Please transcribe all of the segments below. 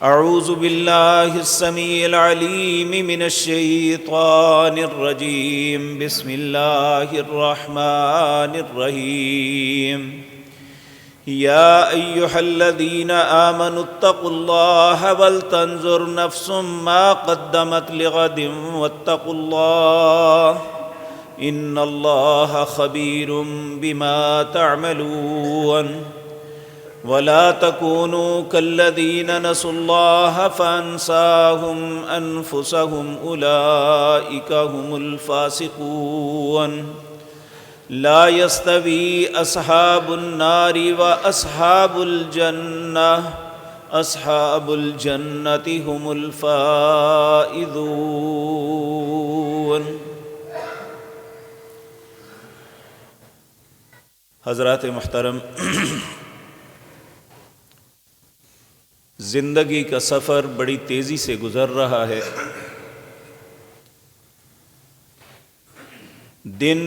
اعوذ باللہ السمیع العلیم من الشیطان الرجیم بسم اللہ الرحمن الرحیم یا ایہا الذین آمنوا اتقوا اللہ ولتنظر نفس ما قدمت لغد واتقوا اللہ ان اللہ خبیر بما تعملون ولا تكونوا كالذين نسوا الله فأنساهم أنفسهم أولئك هم الفاسقون لا يستوي أصحاب النار وأصحاب الجنة أصحاب الجنة هم الفائزون۔ حضرات محترم، زندگی کا سفر بڑی تیزی سے گزر رہا ہے۔ دن،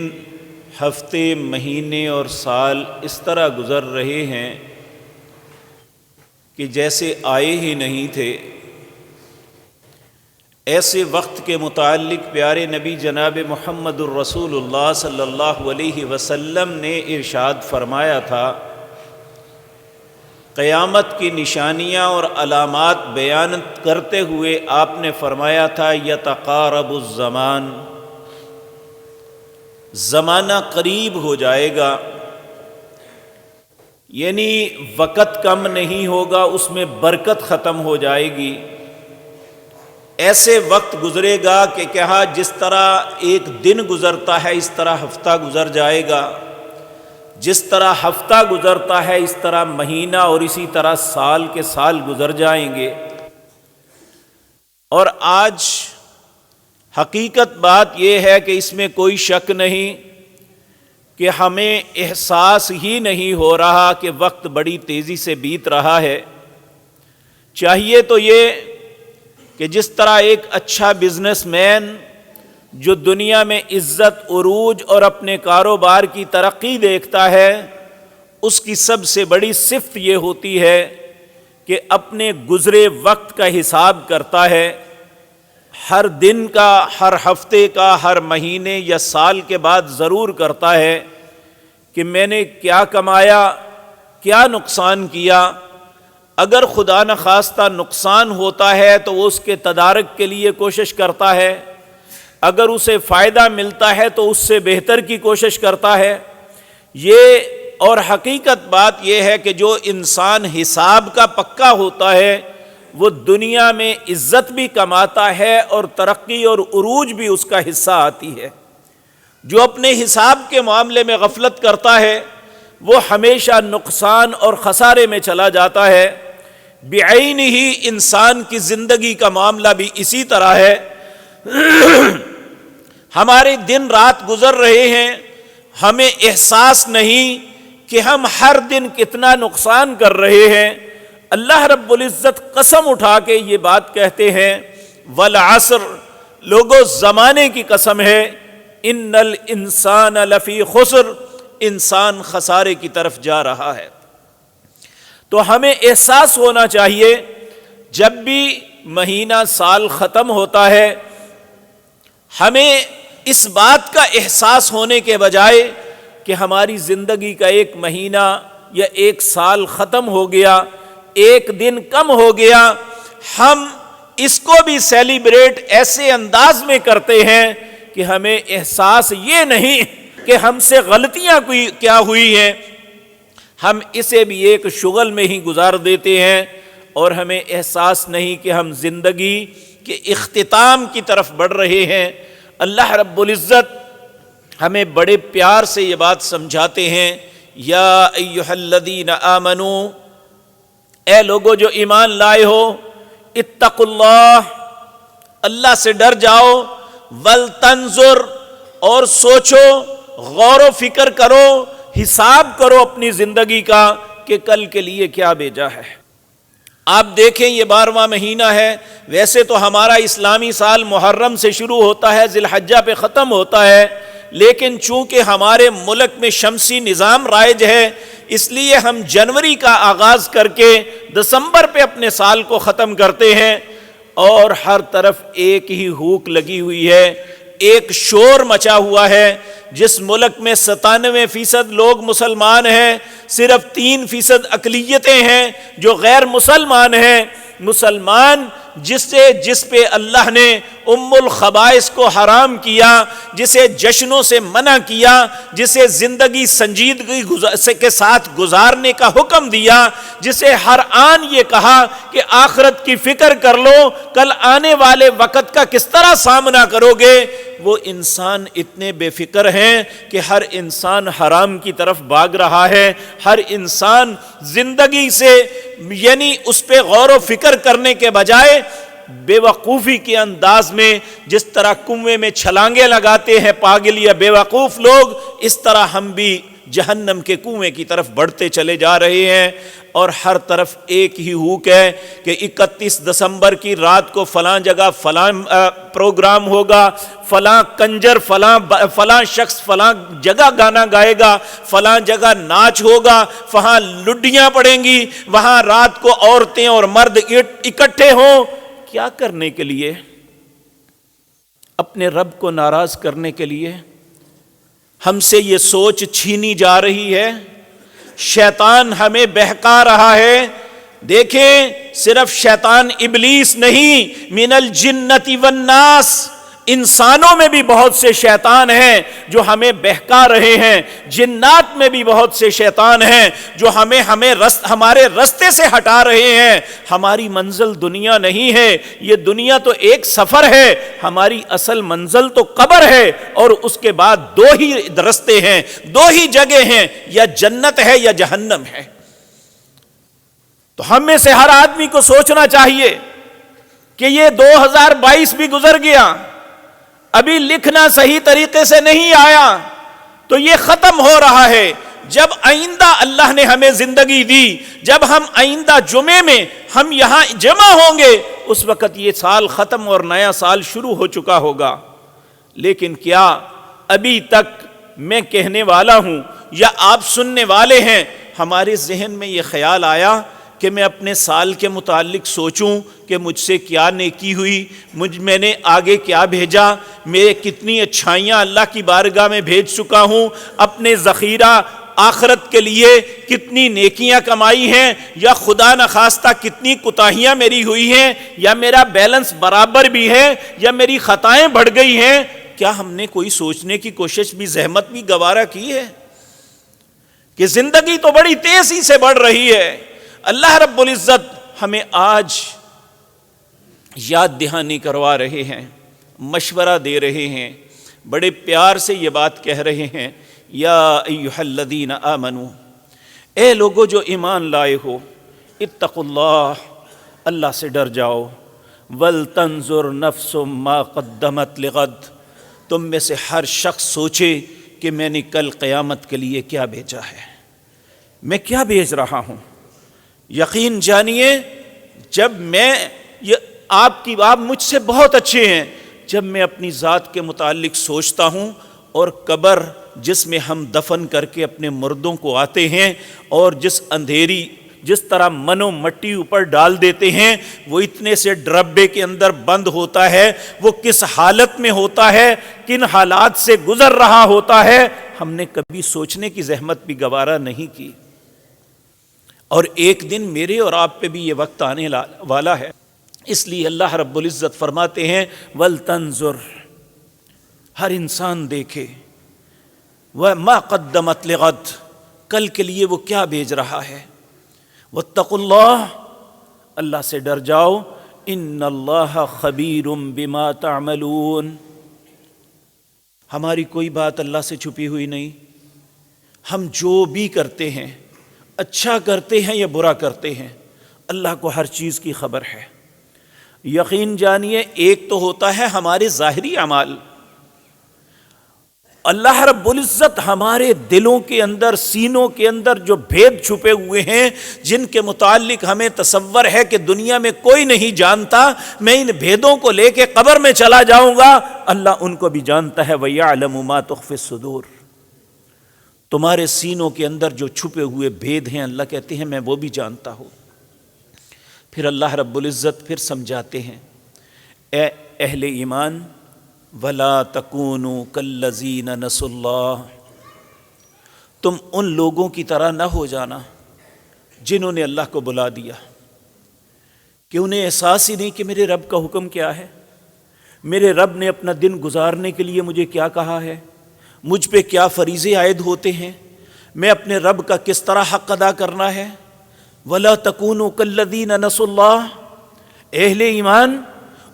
ہفتے، مہینے اور سال اس طرح گزر رہے ہیں کہ جیسے آئے ہی نہیں تھے۔ ایسے وقت کے متعلق پیارے نبی جناب محمد الرسول اللہ صلی اللہ علیہ وسلم نے ارشاد فرمایا تھا، قیامت کی نشانیاں اور علامات بیان کرتے ہوئے آپ نے فرمایا تھا یتقارب الزمان، زمانہ قریب ہو جائے گا، یعنی وقت کم نہیں ہوگا، اس میں برکت ختم ہو جائے گی۔ ایسے وقت گزرے گا کہ کہا جس طرح ایک دن گزرتا ہے اس طرح ہفتہ گزر جائے گا، جس طرح ہفتہ گزرتا ہے اس طرح مہینہ، اور اسی طرح سال کے سال گزر جائیں گے۔ اور آج حقیقت بات یہ ہے کہ اس میں کوئی شک نہیں کہ ہمیں احساس ہی نہیں ہو رہا کہ وقت بڑی تیزی سے بیت رہا ہے۔ چاہیے تو یہ کہ جس طرح ایک اچھا بزنس مین جو دنیا میں عزت، عروج اور اپنے کاروبار کی ترقی دیکھتا ہے، اس کی سب سے بڑی صفت یہ ہوتی ہے کہ اپنے گزرے وقت کا حساب کرتا ہے، ہر دن کا، ہر ہفتے کا، ہر مہینے یا سال کے بعد ضرور کرتا ہے کہ میں نے کیا کمایا، کیا نقصان کیا۔ اگر خدا نخواستہ نقصان ہوتا ہے تو وہ اس کے تدارک کے لیے کوشش کرتا ہے، اگر اسے فائدہ ملتا ہے تو اس سے بہتر کی کوشش کرتا ہے۔ یہ اور حقیقت بات یہ ہے کہ جو انسان حساب کا پکا ہوتا ہے وہ دنیا میں عزت بھی کماتا ہے اور ترقی اور عروج بھی اس کا حصہ آتی ہے۔ جو اپنے حساب کے معاملے میں غفلت کرتا ہے وہ ہمیشہ نقصان اور خسارے میں چلا جاتا ہے۔ بعین ہی انسان کی زندگی کا معاملہ بھی اسی طرح ہے۔ ہمارے دن رات گزر رہے ہیں، ہمیں احساس نہیں کہ ہم ہر دن کتنا نقصان کر رہے ہیں۔ اللہ رب العزت قسم اٹھا کے یہ بات کہتے ہیں والعصر، لوگوں زمانے کی قسم ہے، ان الانسان لفی خسر، انسان خسارے کی طرف جا رہا ہے۔ تو ہمیں احساس ہونا چاہیے جب بھی مہینہ سال ختم ہوتا ہے، ہمیں اس بات کا احساس ہونے کے بجائے کہ ہماری زندگی کا ایک مہینہ یا ایک سال ختم ہو گیا، ایک دن کم ہو گیا، ہم اس کو بھی سیلیبریٹ ایسے انداز میں کرتے ہیں کہ ہمیں احساس یہ نہیں کہ ہم سے غلطیاں کیا ہوئی ہیں، ہم اسے بھی ایک شغل میں ہی گزار دیتے ہیں اور ہمیں احساس نہیں کہ ہم زندگی کے اختتام کی طرف بڑھ رہے ہیں۔ اللہ رب العزت ہمیں بڑے پیار سے یہ بات سمجھاتے ہیں، یا ایھا الذین آمنو، اے لوگو جو ایمان لائے ہو، اتقوا اللہ، اللہ سے ڈر جاؤ، ولتنظر، اور سوچو، غور و فکر کرو، حساب کرو اپنی زندگی کا کہ کل کے لیے کیا بھیجا ہے۔ آپ دیکھیں یہ 12واں مہینہ ہے، ویسے تو ہمارا اسلامی سال محرم سے شروع ہوتا ہے، ذی الحجہ پہ ختم ہوتا ہے، لیکن چونکہ ہمارے ملک میں شمسی نظام رائج ہے، اس لیے ہم جنوری کا آغاز کر کے دسمبر پہ اپنے سال کو ختم کرتے ہیں، اور ہر طرف ایک ہی ہوک لگی ہوئی ہے، ایک شور مچا ہوا ہے۔ جس ملک میں 97% لوگ مسلمان ہیں، صرف 3% اقلیتیں ہیں جو غیر مسلمان ہیں۔ مسلمان جس پہ اللہ نے ام الخبائث کو حرام کیا، جسے جشنوں سے منع کیا، جسے زندگی سنجیدگی کے ساتھ گزارنے کا حکم دیا، جسے ہر آن یہ کہا کہ آخرت کی فکر کر لو، کل آنے والے وقت کا کس طرح سامنا کرو گے، وہ انسان اتنے بے فکر ہیں کہ ہر انسان حرام کی طرف بھاگ رہا ہے۔ ہر انسان زندگی سے یعنی اس پہ غور و فکر کرنے کے بجائے بے وقوفی کے انداز میں، جس طرح کنویں میں چھلانگے لگاتے ہیں پاگل یا بے وقوف لوگ، اس طرح ہم بھی جہنم کے کنویں کی طرف بڑھتے چلے جا رہے ہیں۔ اور ہر طرف ایک ہی ہوک ہے کہ 31 دسمبر کی رات کو فلاں جگہ فلاں پروگرام ہوگا، فلاں کنجر فلاں شخص فلاں جگہ گانا گائے گا، فلاں جگہ ناچ ہوگا، وہاں لڈیاں پڑیں گی، وہاں رات کو عورتیں اور مرد اکٹھے ہوں۔ کیا کرنے کے لیے؟ اپنے رب کو ناراض کرنے کے لیے۔ ہم سے یہ سوچ چھینی جا رہی ہے، شیطان ہمیں بہکا رہا ہے۔ دیکھیں، صرف شیطان ابلیس نہیں، من الجنۃ والناس، انسانوں میں بھی بہت سے شیطان ہیں جو ہمیں بہکا رہے ہیں، جنات میں بھی بہت سے شیطان ہیں جو ہمارے رستے سے ہٹا رہے ہیں۔ ہماری منزل دنیا نہیں ہے، یہ دنیا تو ایک سفر ہے، ہماری اصل منزل تو قبر ہے، اور اس کے بعد دو ہی رستے ہیں، دو ہی جگہ ہیں، یا جنت ہے یا جہنم ہے۔ تو ہم میں سے ہر آدمی کو سوچنا چاہیے کہ یہ 2022 بھی گزر گیا، ابھی لکھنا صحیح طریقے سے نہیں آیا، تو یہ ختم ہو رہا ہے۔ جب آئندہ اللہ نے ہمیں زندگی دی، جب ہم آئندہ جمعے میں ہم یہاں جمع ہوں گے، اس وقت یہ سال ختم اور نیا سال شروع ہو چکا ہوگا۔ لیکن کیا ابھی تک میں کہنے والا ہوں یا آپ سننے والے ہیں، ہمارے ذہن میں یہ خیال آیا کہ میں اپنے سال کے متعلق سوچوں کہ مجھ سے کیا نیکی ہوئی، میں نے آگے کیا بھیجا، میں کتنی اچھائیاں اللہ کی بارگاہ میں بھیج چکا ہوں، اپنے ذخیرہ آخرت کے لیے کتنی نیکیاں کمائی ہیں، یا خدا نخواستہ کتنی کوتاہیاں میری ہوئی ہیں، یا میرا بیلنس برابر بھی ہے، یا میری خطائیں بڑھ گئی ہیں۔ کیا ہم نے کوئی سوچنے کی کوشش بھی، زحمت بھی گوارا کی ہے کہ زندگی تو بڑی تیزی سے بڑھ رہی ہے؟ اللہ رب العزت ہمیں آج یاد دہانی کروا رہے ہیں، مشورہ دے رہے ہیں، بڑے پیار سے یہ بات کہہ رہے ہیں، یا ایھا الذین آمنو، اے لوگو جو ایمان لائے ہو، اتقوا اللہ، اللہ سے ڈر جاؤ، ولتنظر نفس ما قدمت لغد، تم میں سے ہر شخص سوچے کہ میں نے کل قیامت کے لیے کیا بھیجا ہے، میں کیا بھیج رہا ہوں۔ یقین جانیے، جب آپ مجھ سے بہت اچھے ہیں، جب میں اپنی ذات کے متعلق سوچتا ہوں، اور قبر جس میں ہم دفن کر کے اپنے مردوں کو آتے ہیں، اور جس طرح منو مٹی اوپر ڈال دیتے ہیں، وہ اتنے سے ڈربے کے اندر بند ہوتا ہے، وہ کس حالت میں ہوتا ہے، کن حالات سے گزر رہا ہوتا ہے، ہم نے کبھی سوچنے کی زحمت بھی گوارا نہیں کی۔ اور ایک دن میرے اور آپ پہ بھی یہ وقت آنے والا ہے، اس لیے اللہ رب العزت فرماتے ہیں وَلْتَنْظُرْ، ہر انسان دیکھے، وَمَا قَدَّمَتْ لِغَدْ، کل کے لیے وہ کیا بھیج رہا ہے، وَاتَّقُوا اللَّهَ، اللہ سے ڈر جاؤ، إِنَّ اللَّهَ خَبِيرٌ بِمَا تَعْمَلُونَ، ہماری کوئی بات اللہ سے چھپی ہوئی نہیں، ہم جو بھی کرتے ہیں، اچھا کرتے ہیں یا برا کرتے ہیں، اللہ کو ہر چیز کی خبر ہے۔ یقین جانیے، ایک تو ہوتا ہے ہمارے ظاہری اعمال، اللہ رب العزت ہمارے دلوں کے اندر، سینوں کے اندر جو بھید چھپے ہوئے ہیں، جن کے متعلق ہمیں تصور ہے کہ دنیا میں کوئی نہیں جانتا، میں ان بھیدوں کو لے کے قبر میں چلا جاؤں گا، اللہ ان کو بھی جانتا ہے۔ وَيَعْلَمُ مَا تُخْفِي الصُّدُورُ، تمہارے سینوں کے اندر جو چھپے ہوئے بھید ہیں اللہ کہتے ہیں میں وہ بھی جانتا ہوں۔ پھر اللہ رب العزت پھر سمجھاتے ہیں، اے اہل ایمان، وَلَا تَكُونُوا كَالَّذِينَ نَسُوا اللَّهَ، تم ان لوگوں کی طرح نہ ہو جانا جنہوں نے اللہ کو بلا دیا، کہ انہیں احساس ہی نہیں کہ میرے رب کا حکم کیا ہے، میرے رب نے اپنا دن گزارنے کے لیے مجھے کیا کہا ہے، مجھ پہ کیا فریضے عائد ہوتے ہیں، میں اپنے رب کا کس طرح حق ادا کرنا ہے۔ وَلَا تَكُونُوا كَالَّذِينَ نَسُوا اللَّهَ، اہل ایمان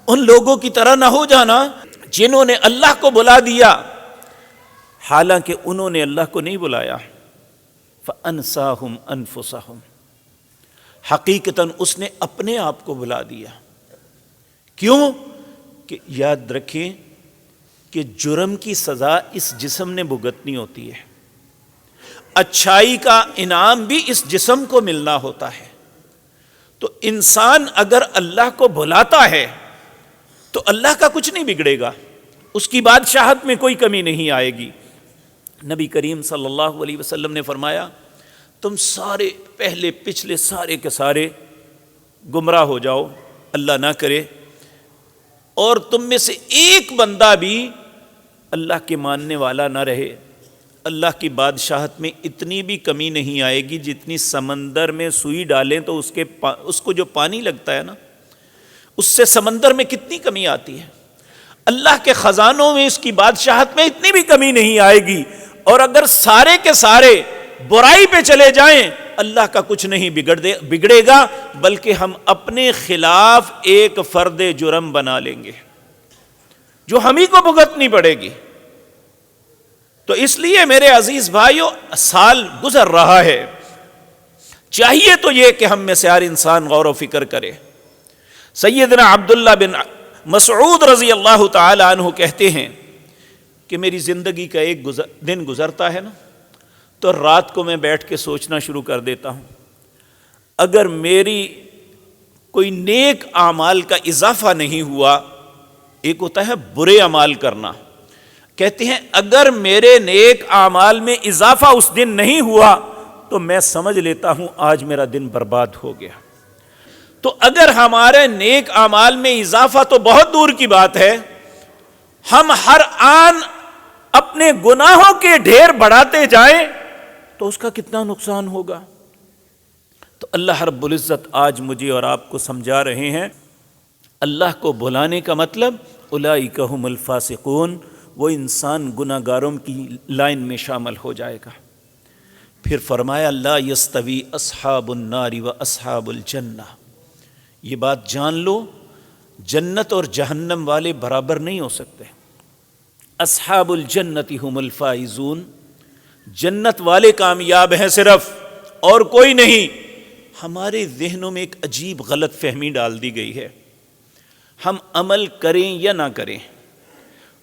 ان لوگوں کی طرح نہ ہو جانا جنہوں نے اللہ کو بلا دیا حالانکہ انہوں نے اللہ کو نہیں بلایا۔ فَأَنْسَاهُمْ أَنفُسَهُمْ، حقیقتاً اس نے اپنے آپ کو بلا دیا۔ کیوں؟ کہ یاد رکھیں کہ جرم کی سزا اس جسم نے بھگتنی ہوتی ہے، اچھائی کا انعام بھی اس جسم کو ملنا ہوتا ہے۔ تو انسان اگر اللہ کو بلاتا ہے تو اللہ کا کچھ نہیں بگڑے گا، اس کی بادشاہت میں کوئی کمی نہیں آئے گی۔ نبی کریم صلی اللہ علیہ وسلم نے فرمایا تم سارے پہلے پچھلے سارے کے سارے گمراہ ہو جاؤ، اللہ نہ کرے، اور تم میں سے ایک بندہ بھی اللہ کے ماننے والا نہ رہے، اللہ کی بادشاہت میں اتنی بھی کمی نہیں آئے گی جتنی سمندر میں سوئی ڈالیں تو اس کو جو پانی لگتا ہے نا، اس سے سمندر میں کتنی کمی آتی ہے، اللہ کے خزانوں میں اس کی بادشاہت میں اتنی بھی کمی نہیں آئے گی۔ اور اگر سارے کے سارے برائی پہ چلے جائیں اللہ کا کچھ نہیں بگڑے گا، بلکہ ہم اپنے خلاف ایک فرد جرم بنا لیں گے جو ہم ہی کو بھگتنی پڑے گی۔ تو اس لیے میرے عزیز بھائیو، سال گزر رہا ہے، چاہیے تو یہ کہ ہم میں سے ہر انسان غور و فکر کرے۔ سیدنا عبداللہ بن مسعود رضی اللہ تعالی عنہ کہتے ہیں کہ میری زندگی کا ایک دن گزرتا ہے نا تو رات کو میں بیٹھ کے سوچنا شروع کر دیتا ہوں، اگر میری کوئی نیک اعمال کا اضافہ نہیں ہوا، ایک ہوتا ہے برے اعمال کرنا، کہتے ہیں اگر میرے نیک اعمال میں اضافہ اس دن نہیں ہوا تو میں سمجھ لیتا ہوں آج میرا دن برباد ہو گیا۔ تو اگر ہمارے نیک اعمال میں اضافہ تو بہت دور کی بات ہے، ہم ہر آن اپنے گناہوں کے ڈھیر بڑھاتے جائیں تو اس کا کتنا نقصان ہوگا۔ تو اللہ رب العزت آج مجھے اور آپ کو سمجھا رہے ہیں، اللہ کو بلانے کا مطلب اولئک ھم الفاسقون، وہ انسان گناہ گاروں کی لائن میں شامل ہو جائے گا۔ پھر فرمایا لا یستوی اصحاب النار و اصحاب الجنہ، یہ بات جان لو جنت اور جہنم والے برابر نہیں ہو سکتے۔ اصحاب الجنت ہم الفائزون، جنت والے کامیاب ہیں صرف، اور کوئی نہیں۔ ہمارے ذہنوں میں ایک عجیب غلط فہمی ڈال دی گئی ہے، ہم عمل کریں یا نہ کریں،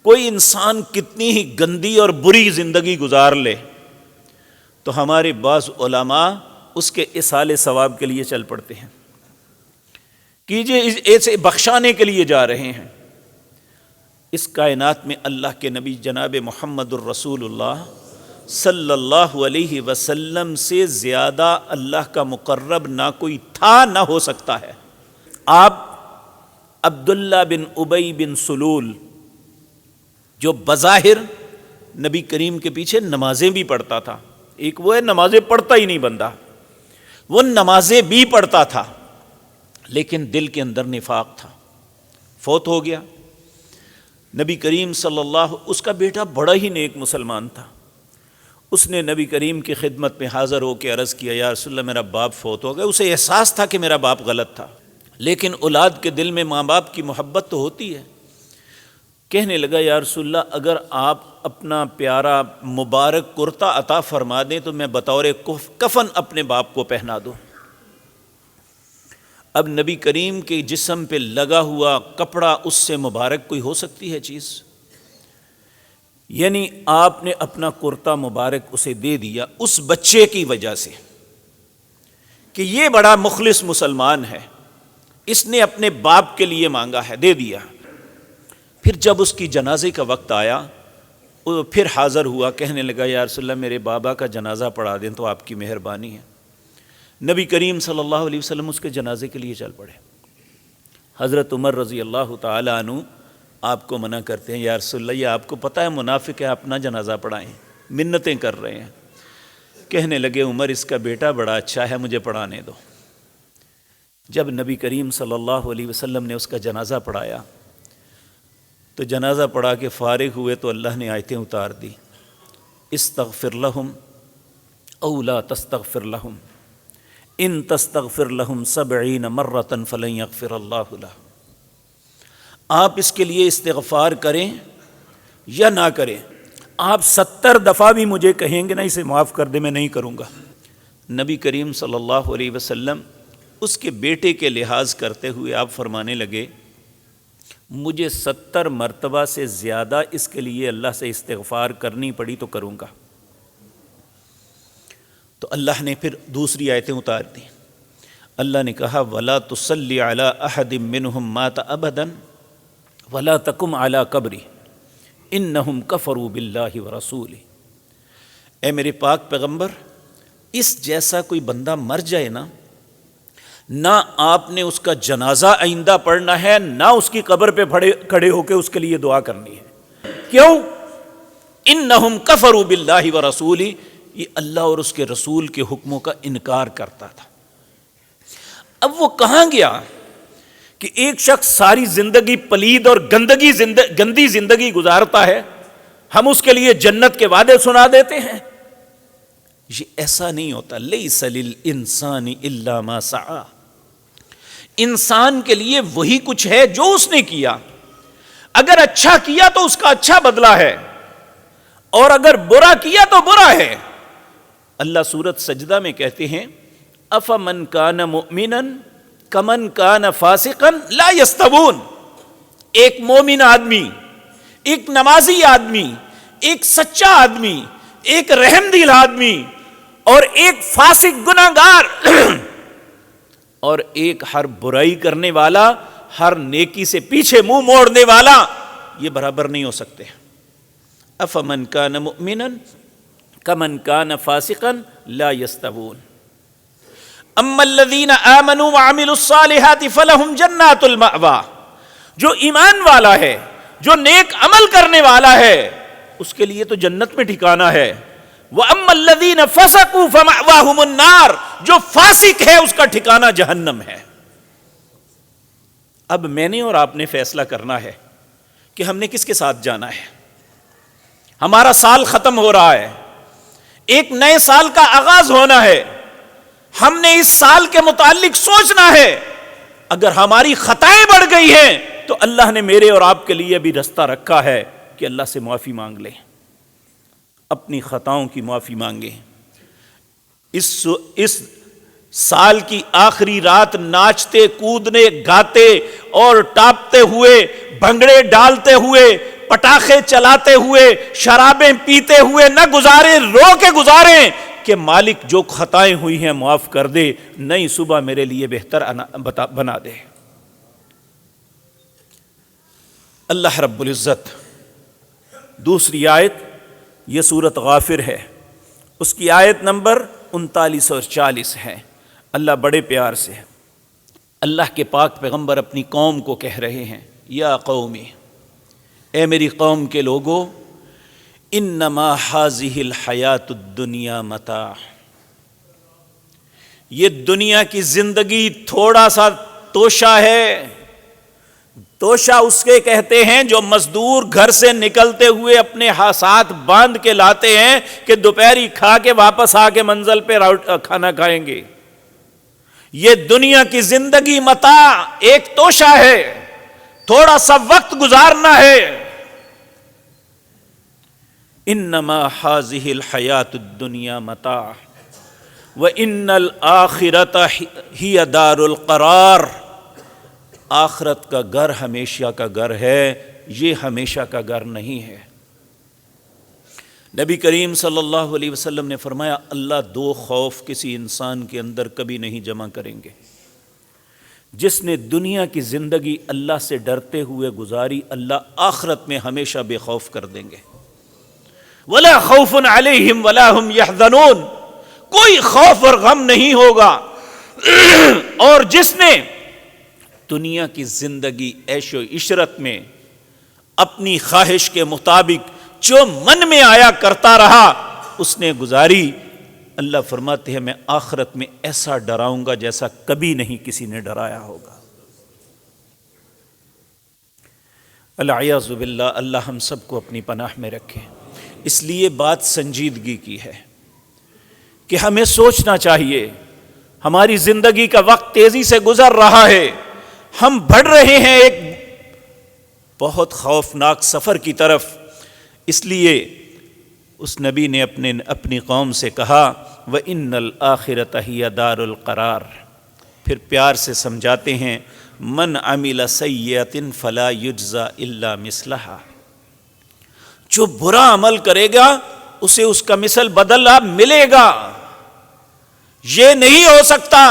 کوئی انسان کتنی ہی گندی اور بری زندگی گزار لے تو ہمارے بعض علماء اس کے ایصال ثواب کے لیے چل پڑتے ہیں، کیجئے ایسے بخشانے کے لیے جا رہے ہیں۔ اس کائنات میں اللہ کے نبی جناب محمد الرسول اللہ صلی اللہ علیہ وسلم سے زیادہ اللہ کا مقرب نہ کوئی تھا نہ ہو سکتا ہے۔ آپ عبداللہ بن ابی بن سلول، جو بظاہر نبی کریم کے پیچھے نمازیں بھی پڑھتا تھا، ایک وہ ہے نمازیں پڑھتا ہی نہیں بندہ، وہ نمازیں بھی پڑھتا تھا لیکن دل کے اندر نفاق تھا، فوت ہو گیا۔ نبی کریم صلی اللہ، اس کا بیٹا بڑا ہی نیک مسلمان تھا، اس نے نبی کریم کی خدمت میں حاضر ہو کے عرض کیا یا رسول اللہ میرا باپ فوت ہو گیا۔ اسے احساس تھا کہ میرا باپ غلط تھا، لیکن اولاد کے دل میں ماں باپ کی محبت تو ہوتی ہے۔ کہنے لگا یا رسول اللہ اگر آپ اپنا پیارا مبارک کرتا عطا فرما دیں تو میں بطور کفن اپنے باپ کو پہنا دوں۔ اب نبی کریم کے جسم پہ لگا ہوا کپڑا اس سے مبارک کوئی ہو سکتی ہے چیز؟ یعنی آپ نے اپنا کرتا مبارک اسے دے دیا اس بچے کی وجہ سے کہ یہ بڑا مخلص مسلمان ہے، اس نے اپنے باپ کے لیے مانگا ہے، دے دیا۔ پھر جب اس کی جنازے کا وقت آیا وہ پھر حاضر ہوا، کہنے لگا یا رسول اللہ میرے بابا کا جنازہ پڑھا دیں تو آپ کی مہربانی ہے۔ نبی کریم صلی اللہ علیہ وسلم اس کے جنازے کے لیے چل پڑے۔ حضرت عمر رضی اللہ تعالیٰ عنہ آپ کو منع کرتے ہیں، یا رسول اللہ یہ آپ کو پتہ ہے منافق ہے، اپنا جنازہ پڑھائیں، منتیں کر رہے ہیں۔ کہنے لگے عمر اس کا بیٹا بڑا اچھا ہے، مجھے پڑھانے دو۔ جب نبی کریم صلی اللہ علیہ وسلم نے اس کا جنازہ پڑھایا تو جنازہ پڑھا کے فارغ ہوئے تو اللہ نے آیتیں اتار دی، استغفر لہم او لا تستغفر لہم ان تستغفر لہم 70 مرۃ فلن یغفر اللہ لہم۔ آپ اس کے لیے استغفار کریں یا نہ کریں، آپ 70 دفعہ بھی مجھے کہیں گے نا اسے معاف کر دے، میں نہیں کروں گا۔ نبی کریم صلی اللہ علیہ وسلم اس کے بیٹے کے لحاظ کرتے ہوئے آپ فرمانے لگے مجھے 70 مرتبہ سے زیادہ اس کے لیے اللہ سے استغفار کرنی پڑی تو کروں گا۔ تو اللہ نے پھر دوسری آیتیں اتار دی۔ اللہ نے کہا وَلَا تُصَلِّ عَلَىٰ أَحَدٍ مِّنْهُمْ مَاتَ أَبَدًا وَلَا تَقُمْ عَلَىٰ قَبْرِهِ إِنَّهُمْ كَفَرُوا بِاللَّهِ وَرَسُولِهِ۔ اے میرے پاک پیغمبر، اس جیسا کوئی بندہ مر جائے نا، نہ آپ نے اس کا جنازہ آئندہ پڑھنا ہے، نہ اس کی قبر پہ کھڑے ہو کے اس کے لیے دعا کرنی ہے۔ کیوں؟ انہم کفروا باللہ ورسولہ، یہ اللہ اور اس کے رسول کے حکموں کا انکار کرتا تھا۔ اب وہ کہاں گیا کہ ایک شخص ساری زندگی پلید اور گندی زندگی گزارتا ہے، ہم اس کے لیے جنت کے وعدے سنا دیتے ہیں۔ یہ ایسا نہیں ہوتا۔ لیس للانسان الا ما سعی، انسان کے لیے وہی کچھ ہے جو اس نے کیا۔ اگر اچھا کیا تو اس کا اچھا بدلہ ہے، اور اگر برا کیا تو برا ہے۔ اللہ سورۃ سجدہ میں کہتے ہیں افمن کان مؤمنا کمن کان فاسقا لا یستوون۔ ایک مومن آدمی، ایک نمازی آدمی، ایک سچا آدمی، ایک رحم دل آدمی اور ایک فاسق گناہگار اور ایک ہر برائی کرنے والا، ہر نیکی سے پیچھے منہ موڑنے والا، یہ برابر نہیں ہو سکتے۔ افمن کان مؤمنا کمن کان فاسقا لا یستوون۔ اما الذین آمنوا وعملوا الصالحات فلہم جنات المأوی، جو ایمان والا ہے، جو نیک عمل کرنے والا ہے، اس کے لیے تو جنت میں ٹھکانہ ہے۔ وَأَمَّا الَّذِينَ فَسَقُوا فَمَأْوَاهُمُ النَّارُ، جو فاسق ہے اس کا ٹھکانہ جہنم ہے۔ اب میں نے اور آپ نے فیصلہ کرنا ہے کہ ہم نے کس کے ساتھ جانا ہے۔ ہمارا سال ختم ہو رہا ہے، ایک نئے سال کا آغاز ہونا ہے۔ ہم نے اس سال کے متعلق سوچنا ہے۔ اگر ہماری خطائیں بڑھ گئی ہیں تو اللہ نے میرے اور آپ کے لیے بھی رستہ رکھا ہے کہ اللہ سے معافی مانگ لیں، اپنی خطاؤں کی معافی مانگیں۔ اس سال کی آخری رات ناچتے کودنے گاتے اور ٹاپتے ہوئے، بھنگڑے ڈالتے ہوئے، پٹاخے چلاتے ہوئے، شرابیں پیتے ہوئے نہ گزاریں، رو کے گزاریں کہ مالک جو خطائیں ہوئی ہیں معاف کر دے، نئی صبح میرے لیے بہتر بنا دے۔ اللہ رب العزت دوسری آیت، یہ سورۃ غافر ہے، اس کی آیت نمبر 39 اور 40 ہے۔ اللہ بڑے پیار سے اللہ کے پاک پیغمبر اپنی قوم کو کہہ رہے ہیں یا قومی، اے میری قوم کے لوگو، انما ہذہ الحیات الدنیا متاع، یہ دنیا کی زندگی تھوڑا سا توشہ ہے۔ توشہ اس کے کہتے ہیں جو مزدور گھر سے نکلتے ہوئے اپنے ہاتھ باندھ کے لاتے ہیں کہ دوپہری کھا کے واپس آ کے منزل پہ کھانا کھائیں گے۔ یہ دنیا کی زندگی متاع، ایک توشہ ہے، تھوڑا سا وقت گزارنا ہے۔ انما ہذہ الحیات الدنیا متاع وان الآخرۃ ہی دار القرار، آخرت کا گھر ہمیشہ کا گھر ہے، یہ ہمیشہ کا گھر نہیں ہے۔ نبی کریم صلی اللہ علیہ وسلم نے فرمایا اللہ دو خوف کسی انسان کے اندر کبھی نہیں جمع کریں گے. جس نے دنیا کی زندگی اللہ سے ڈرتے ہوئے گزاری اللہ آخرت میں ہمیشہ بے خوف کر دیں گے. ولا خوف علیہم ولا ہم یحزنون, کوئی خوف اور غم نہیں ہوگا. اور جس نے دنیا کی زندگی عیش و عشرت میں اپنی خواہش کے مطابق جو من میں آیا کرتا رہا اس نے گزاری, اللہ فرماتے ہیں میں آخرت میں ایسا ڈراؤں گا جیسا کبھی نہیں کسی نے ڈرایا ہوگا. العیاذ باللہ, اللہ ہم سب کو اپنی پناہ میں رکھے. اس لیے بات سنجیدگی کی ہے کہ ہمیں سوچنا چاہیے. ہماری زندگی کا وقت تیزی سے گزر رہا ہے, ہم بڑھ رہے ہیں ایک بہت خوفناک سفر کی طرف. اس لیے اس نبی نے اپنی قوم سے کہا وَإِنَّ الْآخِرَةَ هِيَ دَارُ الْقَرَارِ. پھر پیار سے سمجھاتے ہیں من عمل سیئۃ فلا یجزا الا مثلہا. جو برا عمل کرے گا اسے اس کا مثل بدلہ ملے گا. یہ نہیں ہو سکتا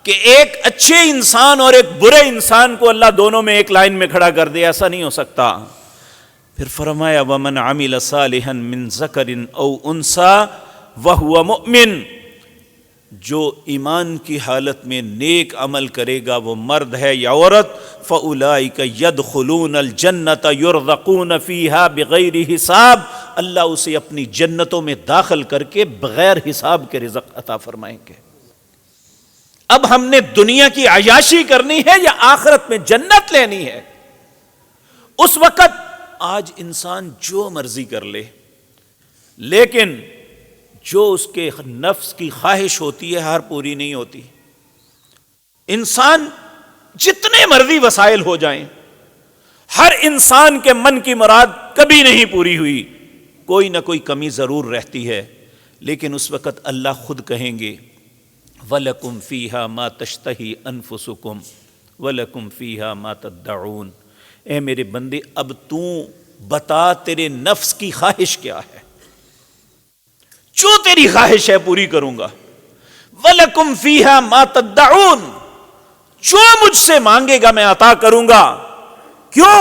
کہ ایک اچھے انسان اور ایک برے انسان کو اللہ دونوں میں ایک لائن میں کھڑا کر دے, ایسا نہیں ہو سکتا. پھر فرمایا وَمَنْ عَمِلَ صَالِحًا مِّن ذَكَرٍ أَوْ أُنثَىٰ وَهُوَ مُؤْمِنٌ. جو ایمان کی حالت میں نیک عمل کرے گا وہ مرد ہے یا عورت, فَأُولَٰئِكَ يَدْخُلُونَ الْجَنَّةَ يُرْزَقُونَ فِيهَا بِغَيْرِ حساب. اللہ اسے اپنی جنتوں میں داخل کر کے بغیر حساب کے رزق عطا فرمائیں گے. اب ہم نے دنیا کی عیاشی کرنی ہے یا آخرت میں جنت لینی ہے؟ اس وقت آج انسان جو مرضی کر لے, لیکن جو اس کے نفس کی خواہش ہوتی ہے ہر پوری نہیں ہوتی. انسان جتنے مرضی وسائل ہو جائیں, ہر انسان کے من کی مراد کبھی نہیں پوری ہوئی, کوئی نہ کوئی کمی ضرور رہتی ہے. لیکن اس وقت اللہ خود کہیں گے وَلَكُمْ فِيهَا مَا تَشْتَهِي أَنفُسُكُمْ وَلَكُمْ فِيهَا مَا تَدَّعُونَ. اے میرے بندے اب تو بتا تیرے نفس کی خواہش کیا ہے, جو تیری خواہش ہے پوری کروں گا. وَلَكُمْ فِيهَا مَا تَدَّعُونَ, جو مجھ سے مانگے گا میں عطا کروں گا. کیوں؟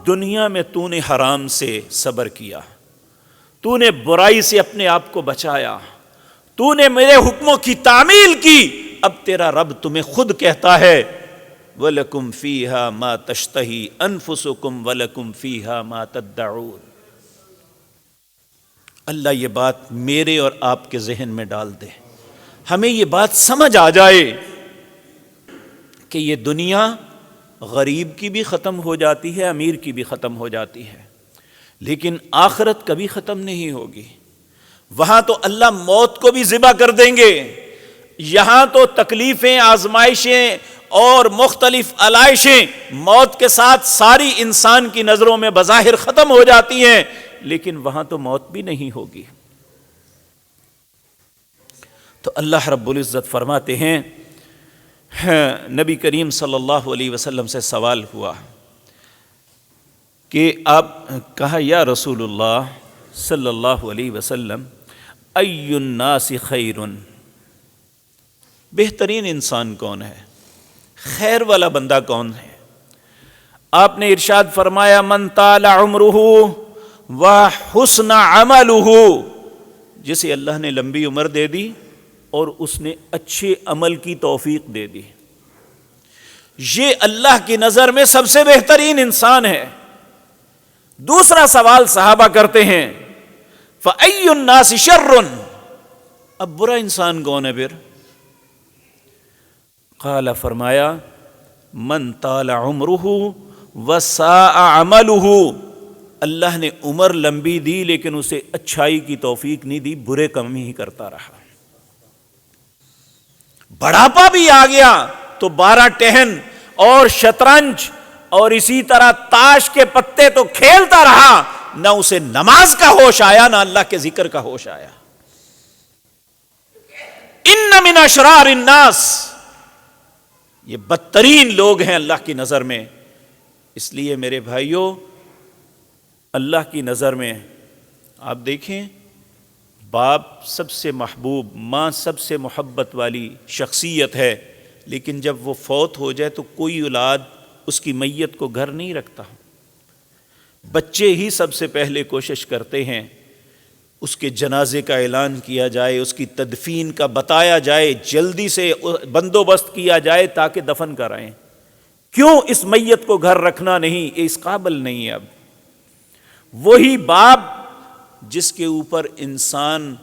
دنیا میں تو نے حرام سے صبر کیا, تو نے برائی سے اپنے آپ کو بچایا, تو نے میرے حکموں کی تعمیل کی. اب تیرا رب تمہیں خود کہتا ہے وَلَكُمْ فِيهَا مَا تَشْتَهِي أَنفُسُكُمْ وَلَكُمْ فِيهَا مَا تَدَّعُونَ. اللہ یہ بات میرے اور آپ کے ذہن میں ڈال دے, ہمیں یہ بات سمجھ آ جائے کہ یہ دنیا غریب کی بھی ختم ہو جاتی ہے, امیر کی بھی ختم ہو جاتی ہے, لیکن آخرت کبھی ختم نہیں ہوگی. وہاں تو اللہ موت کو بھی ذبح کر دیں گے. یہاں تو تکلیفیں, آزمائشیں اور مختلف علائشیں موت کے ساتھ ساری انسان کی نظروں میں بظاہر ختم ہو جاتی ہیں, لیکن وہاں تو موت بھی نہیں ہوگی. تو اللہ رب العزت فرماتے ہیں, نبی کریم صلی اللہ علیہ وسلم سے سوال ہوا کہ آپ کہا یا رسول اللہ صلی اللہ علیہ وسلم ای الناس خیر, بہترین انسان کون ہے, خیر والا بندہ کون ہے؟ آپ نے ارشاد فرمایا من طال عمرہ وحسن عملہ, جسے اللہ نے لمبی عمر دے دی اور اس نے اچھے عمل کی توفیق دے دی, یہ اللہ کی نظر میں سب سے بہترین انسان ہے. دوسرا سوال صحابہ کرتے ہیں فَأَيُّ النَّاسِ شَرٌ, اب برا انسان کون ہے پھر؟ قال فرمایا من طال عمرہ وساء عملہ, اللہ نے عمر لمبی دی لیکن اسے اچھائی کی توفیق نہیں دی, برے کام ہی کرتا رہا. بڑھاپا بھی آ گیا تو 12 ٹہن اور شطرنج اور اسی طرح تاش کے پتے تو کھیلتا رہا, نہ اسے نماز کا ہوش آیا نہ اللہ کے ذکر کا ہوش آیا. ان من اشرار الناس, یہ بدترین لوگ ہیں اللہ کی نظر میں. اس لیے میرے بھائیوں, اللہ کی نظر میں آپ دیکھیں، باپ سب سے محبوب، ماں سب سے محبت والی شخصیت ہے، لیکن جب وہ فوت ہو جائے تو کوئی اولاد اس کی میت کو گھر نہیں رکھتا۔ بچے ہی سب سے پہلے کوشش کرتے ہیں اس کے جنازے کا اعلان کیا جائے، اس کی تدفین کا بتایا جائے، جلدی سے بندوبست کیا جائے تاکہ دفن کرائیں۔ کیوں اس میت کو گھر رکھنا نہیں؟ یہ اس قابل نہیں ہے۔ اب وہی باپ جس کے اوپر انسان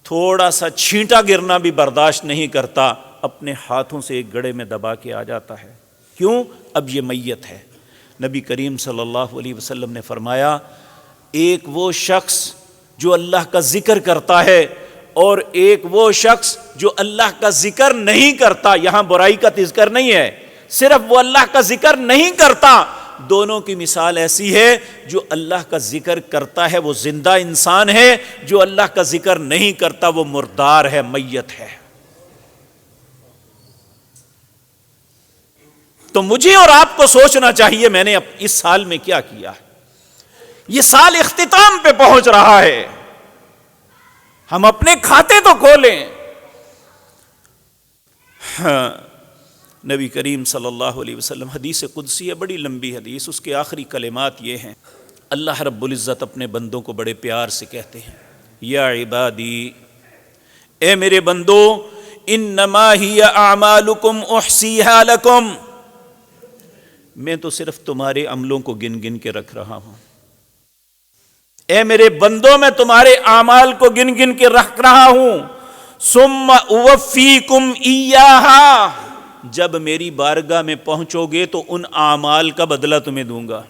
تھوڑا سا چھینٹا گرنا بھی برداشت نہیں کرتا، اپنے ہاتھوں سے ایک گڑھے میں دبا کے آ جاتا ہے۔ کیوں؟ اب یہ میت ہے۔ نبی کریم صلی اللہ علیہ وسلم نے فرمایا، ایک وہ شخص جو اللہ کا ذکر کرتا ہے اور ایک وہ شخص جو اللہ کا ذکر نہیں کرتا، یہاں برائی کا تذکر نہیں ہے، صرف وہ اللہ کا ذکر نہیں کرتا، دونوں کی مثال ایسی ہے، جو اللہ کا ذکر کرتا ہے وہ زندہ انسان ہے، جو اللہ کا ذکر نہیں کرتا وہ مردار ہے، میت ہے۔ تو مجھے اور آپ کو سوچنا چاہیے میں نے اس سال میں کیا کیا ہے۔ یہ سال اختتام پہ پہنچ رہا ہے، ہم اپنے کھاتے تو کھولیں۔ ہاں، نبی کریم صلی اللہ علیہ وسلم، حدیث قدسی ہے، بڑی لمبی حدیث، اس کے آخری کلمات یہ ہیں، اللہ رب العزت اپنے بندوں کو بڑے پیار سے کہتے ہیں، یا عبادی، اے میرے بندو، انما ہی اعمالکم احصیہا لکم، میں تو صرف تمہارے عملوں کو گن گن کے رکھ رہا ہوں۔ اے میرے بندوں، میں تمہارے اعمال کو گن گن کے رکھ رہا ہوں، ثم اوفیکم ایہا، جب میری بارگاہ میں پہنچو گے تو ان اعمال کا بدلہ تمہیں دوں گا۔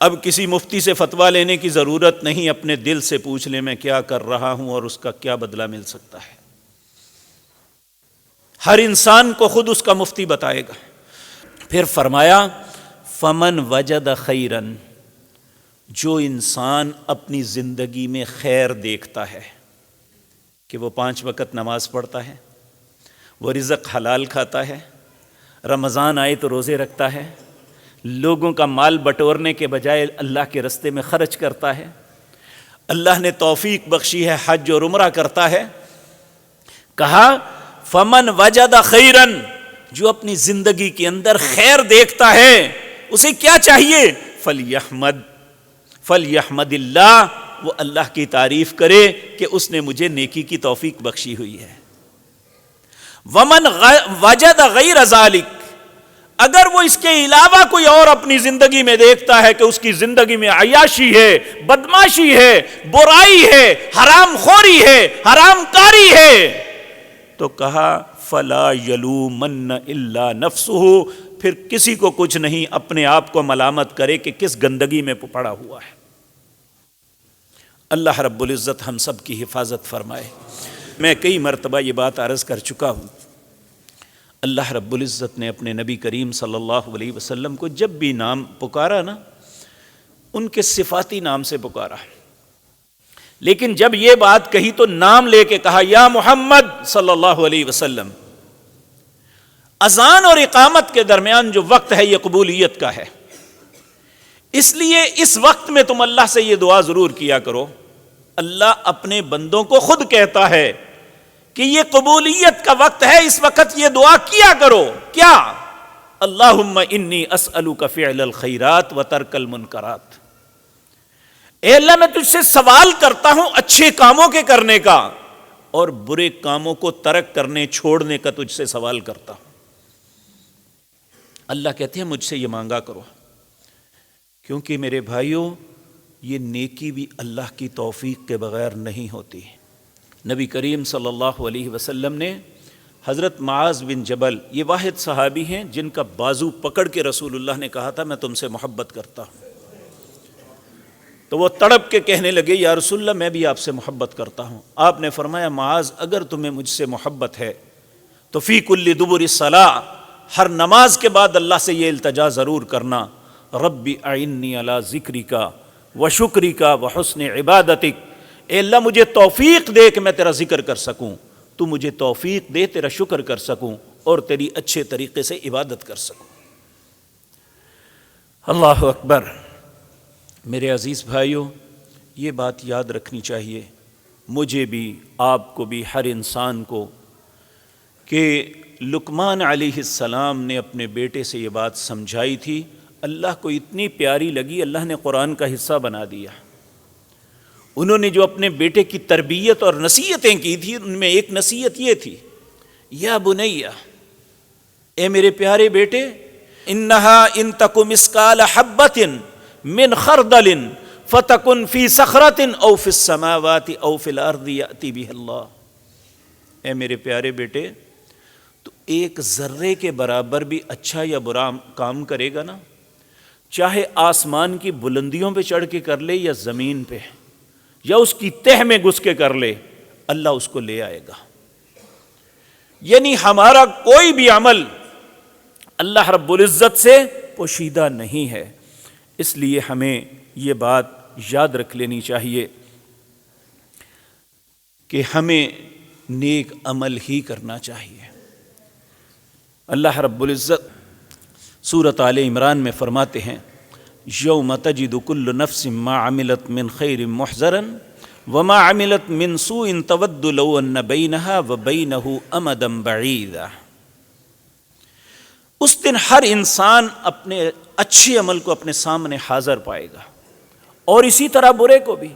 اب کسی مفتی سے فتویٰ لینے کی ضرورت نہیں، اپنے دل سے پوچھ لیں میں کیا کر رہا ہوں اور اس کا کیا بدلہ مل سکتا ہے۔ ہر انسان کو خود اس کا مفتی بتائے گا۔ پھر فرمایا، فمن وجد خیرن، جو انسان اپنی زندگی میں خیر دیکھتا ہے کہ وہ 5 وقت نماز پڑھتا ہے، وہ رزق حلال کھاتا ہے، رمضان آئے تو روزے رکھتا ہے، لوگوں کا مال بٹورنے کے بجائے اللہ کے رستے میں خرچ کرتا ہے، اللہ نے توفیق بخشی ہے حج اور عمرہ کرتا ہے، کہا فمن وجد خیرن، جو اپنی زندگی کے اندر خیر دیکھتا ہے، اسے کیا چاہیے؟ فلیحمد اللہ، وہ اللہ کی تعریف کرے کہ اس نے مجھے نیکی کی توفیق بخشی ہوئی ہے۔ ومن وجد غیر ذالک، اگر وہ اس کے علاوہ کوئی اور اپنی زندگی میں دیکھتا ہے کہ اس کی زندگی میں عیاشی ہے، بدماشی ہے، برائی ہے، حرام خوری ہے، حرام کاری ہے، تو کہا فلا یلومن الا نفسہ، پھر کسی کو کچھ نہیں، اپنے آپ کو ملامت کرے کہ کس گندگی میں پڑا ہوا ہے۔ اللہ رب العزت ہم سب کی حفاظت فرمائے۔ میں کئی مرتبہ یہ بات عرض کر چکا ہوں، اللہ رب العزت نے اپنے نبی کریم صلی اللہ علیہ وسلم کو جب بھی نام پکارا نا، ان کے صفاتی نام سے پکارا، لیکن جب یہ بات کہی تو نام لے کے کہا، یا محمد صلی اللہ علیہ وسلم۔ اذان اور اقامت کے درمیان جو وقت ہے یہ قبولیت کا ہے، اس لیے اس وقت میں تم اللہ سے یہ دعا ضرور کیا کرو۔ اللہ اپنے بندوں کو خود کہتا ہے کہ یہ قبولیت کا وقت ہے، اس وقت یہ دعا کیا کرو۔ کیا؟ اللہم انی اسألک فعل الخیرات و ترک المنکرات، اے اللہ میں تجھ سے سوال کرتا ہوں اچھے کاموں کے کرنے کا اور برے کاموں کو ترک کرنے چھوڑنے کا تجھ سے سوال کرتا ہوں۔ اللہ کہتے ہیں مجھ سے یہ مانگا کرو، کیونکہ میرے بھائیوں یہ نیکی بھی اللہ کی توفیق کے بغیر نہیں ہوتی۔ نبی کریم صلی اللہ علیہ وسلم نے حضرت معاذ بن جبل، یہ واحد صحابی ہیں جن کا بازو پکڑ کے رسول اللہ نے کہا تھا میں تم سے محبت کرتا ہوں، تو وہ تڑپ کے کہنے لگے یا رسول اللہ میں بھی آپ سے محبت کرتا ہوں۔ آپ نے فرمایا معاذ اگر تمہیں مجھ سے محبت ہے تو فی کل دبر الصلاۃ، ہر نماز کے بعد اللہ سے یہ التجا ضرور کرنا، رب اعنی علی ذکرک و شکرک و حسن عبادتک، اے اللہ مجھے توفیق دے کہ میں تیرا ذکر کر سکوں، تو مجھے توفیق دے تیرا شکر کر سکوں اور تیری اچھے طریقے سے عبادت کر سکوں۔ اللہ اکبر۔ میرے عزیز بھائیوں، یہ بات یاد رکھنی چاہیے مجھے بھی، آپ کو بھی، ہر انسان کو، کہ لقمان علیہ السلام نے اپنے بیٹے سے یہ بات سمجھائی تھی، اللہ کو اتنی پیاری لگی، اللہ نے قرآن کا حصہ بنا دیا۔ انہوں نے جو اپنے بیٹے کی تربیت اور نصیحتیں کی تھی، ان میں ایک نصیحت یہ تھی، یا بنیا، اے میرے پیارے بیٹے، انہا ان تک مثقال حبۃ من خردل فتکن فی صخرۃ او فی السماوات او فی الارض یأتی بہ اللہ۔ اے میرے پیارے بیٹے، تو ایک ذرے کے برابر بھی اچھا یا برا کام کرے گا نا، چاہے آسمان کی بلندیوں پہ چڑھ کے کر لے یا زمین پہ یا اس کی تہ میں گھس کے کر لے، اللہ اس کو لے آئے گا۔ یعنی ہمارا کوئی بھی عمل اللہ رب العزت سے پوشیدہ نہیں ہے، اس لیے ہمیں یہ بات یاد رکھ لینی چاہیے کہ ہمیں نیک عمل ہی کرنا چاہیے۔ اللہ رب العزت سورۃ آل عمران میں فرماتے ہیں، یوم تجد کل نفس ما عملت من خیر محضرا وما عملت من سوء تود لو ان بینہا وبینہ امدا بعیدا۔ اس دن ہر انسان اپنے اچھے عمل کو اپنے سامنے حاضر پائے گا، اور اسی طرح برے کو بھی،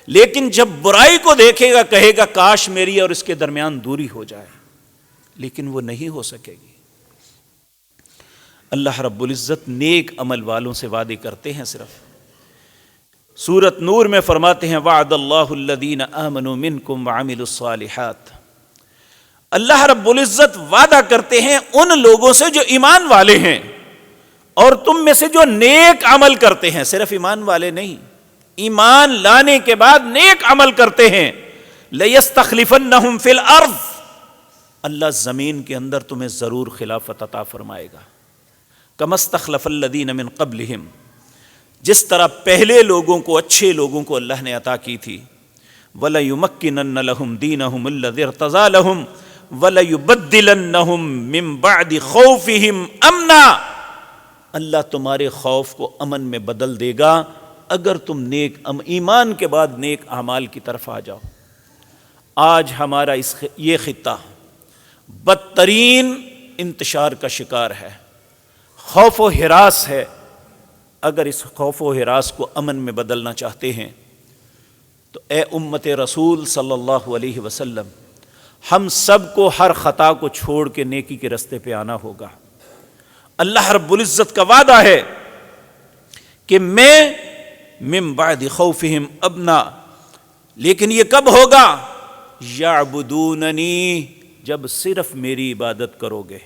لیکن جب برائی کو دیکھے گا کہے گا کاش میری اور اس کے درمیان دوری ہو جائے، لیکن وہ نہیں ہو سکے گی۔ اللہ رب العزت نیک عمل والوں سے وعدے کرتے ہیں صرف۔ سورۃ نور میں فرماتے ہیں، وعد اللہ الذین آمنوا منکم وعملوا الصالحات۔ اللہ رب العزت وعدہ کرتے ہیں ان لوگوں سے جو ایمان والے ہیں اور تم میں سے جو نیک عمل کرتے ہیں، صرف ایمان والے نہیں، ایمان لانے کے بعد نیک عمل کرتے ہیں۔ لَيَسْتَخْلِفَنَّهُمْ فِي الْأَرْضِ، اللہ زمین کے اندر تمہیں ضرور خلافت عطا فرمائے گا۔ كَمَا اسْتَخْلَفَ الَّذِينَ مِن قَبْلِهِمْ، جس طرح پہلے لوگوں کو، اچھے لوگوں کو اللہ نے عطا کی تھی۔ وَلَيُمَكِّنَنَّ لَهُمْ دِينَهُمُ الَّذِي ارْتَضَىٰ لَهُمْ وَلَيُبَدِّلَنَّهُمْ مِن بَعْدِ خَوْفِهِمْ أَمْنًا، اللہ تمہارے خوف کو امن میں بدل دے گا اگر تم نیک ایمان کے بعد نیک اعمال کی طرف آ جاؤ۔ آج ہمارا یہ خطہ بدترین انتشار کا شکار ہے، خوف و ہراس ہے۔ اگر اس خوف و ہراس کو امن میں بدلنا چاہتے ہیں تو اے امت رسول صلی اللہ علیہ وسلم، ہم سب کو ہر خطا کو چھوڑ کے نیکی کے رستے پہ آنا ہوگا۔ اللہ رب العزت کا وعدہ ہے کہ میں من بعد خوفہم امنا، لیکن یہ کب ہوگا؟ یعبدوننی، جب صرف میری عبادت کرو گے۔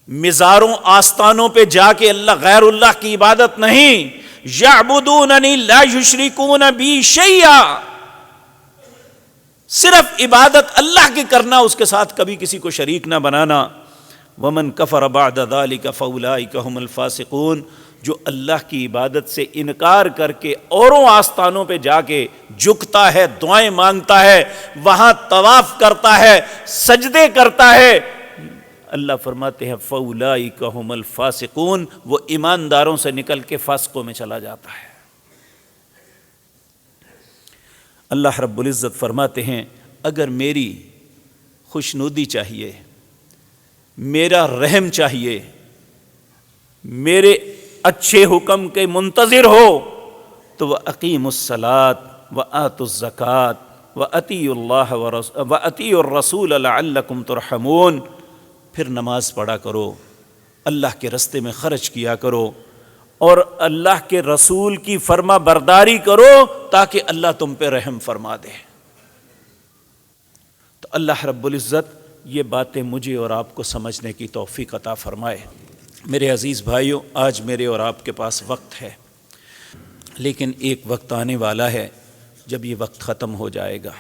مزاروں آستانوں پہ جا کے غیر اللہ کی عبادت نہیں، یعبدوننی لا یشرکون بی شیئا، صرف عبادت اللہ کی کرنا، اس کے ساتھ کبھی کسی کو شریک نہ بنانا۔ ومن کفر بعد ذلک فاولئک هم الفاسقون، جو اللہ کی عبادت سے انکار کر کے اوروں آستانوں پہ جا کے جھکتا ہے، دعائیں مانگتا ہے، وہاں طواف کرتا ہے، سجدے کرتا ہے، اللہ فرماتے ہیں فاولئک هم الفاسقون، وہ ایمانداروں سے نکل کے فاسقوں میں چلا جاتا ہے۔ اللہ رب العزت فرماتے ہیں، اگر میری خوشنودی چاہیے، میرا رحم چاہیے، میرے اچھے حکم کے منتظر ہو تو وَأَقِیمُوا الصَّلَاةَ وَآتُوا الزَّکَاةَ وَأَطِیعُوا اللَّهَ وَأَطِیعُوا الرَّسُولَ لَعَلَّکُمْ تُرْحَمُونَ، پھر نماز پڑھا کرو، اللہ کے رستے میں خرچ کیا کرو، اور اللہ کے رسول کی فرما برداری کرو تاکہ اللہ تم پہ رحم فرما دے۔ تو اللہ رب العزت یہ باتیں مجھے اور آپ کو سمجھنے کی توفیق عطا فرمائے۔ میرے عزیز بھائیوں، آج میرے اور آپ کے پاس وقت ہے، لیکن ایک وقت آنے والا ہے جب یہ وقت ختم ہو جائے گا۔